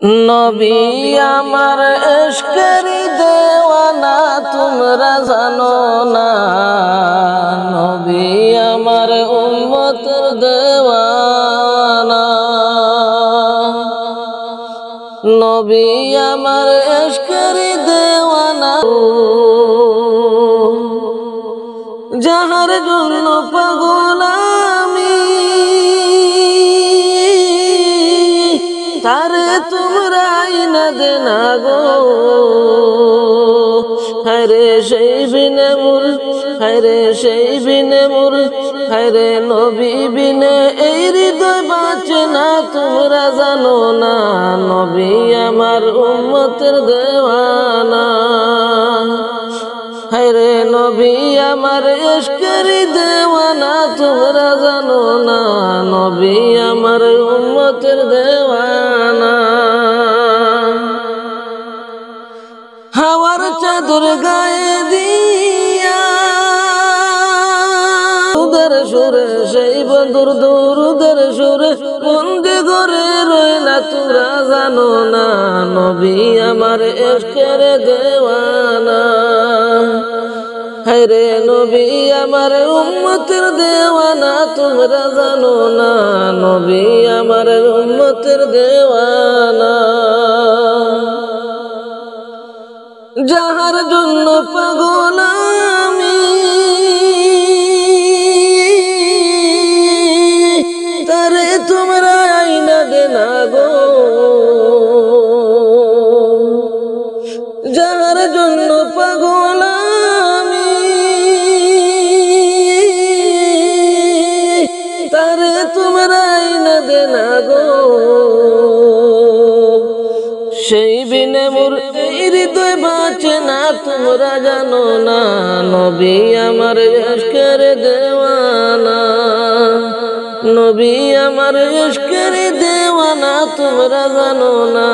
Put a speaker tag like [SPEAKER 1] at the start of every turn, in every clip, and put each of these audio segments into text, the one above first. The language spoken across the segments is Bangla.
[SPEAKER 1] নবী আমার ইশকের দেওয়ানা তোমরা জানো না, নবী আমার উম্মতের দেওয়ানা, নবী আমার ইশকের দেওয়ানা, যাহার জন্য পাগল আমি তারে তোমরা আইনা দেনা গো। হায়রে সেই বিনে মুর, হায়রে সেই বিনে মুর, হায়রে নবী বিনে এই হৃদয় বাঁচে না তোমরা জানো না, নবী আমার উম্মতের দেওয়ানা, হায়রে নবী আমার ইশকের দেওয়ানা তোমরা জানো না, নবী আমার উম্মতের দেওয়ানা। হাওয়ার চাদর গায়ে দিয়া দুধের সুরে সেই বন্ধুর দুরুদের সুরে বন্দি ঘরে রই না তোমরা জানো না, নবী আমার ইশকের দেওয়ানা, হায়রে নবী আমার উম্মতের দেওয়ানা তোমরা জানো না, নবী আমার উম্মতের দেওয়ানা। যাহার জন্য পাগল আমি তারে তোমরা আইনা দেনা গো, যাহার জন্য পাগল আমি তারে তোমরা আইনা দেনা গো। সেই বিনে মোর এই হৃদয় বাঁচে না তোমরা জানো না, নবী আমার ইশকের দেওয়ানা, নবী আমার ইশকের দেওয়ানা তোমরা জানো না,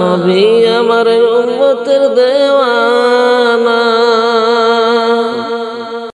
[SPEAKER 1] নবী আমার উম্মতের দেওয়ানা।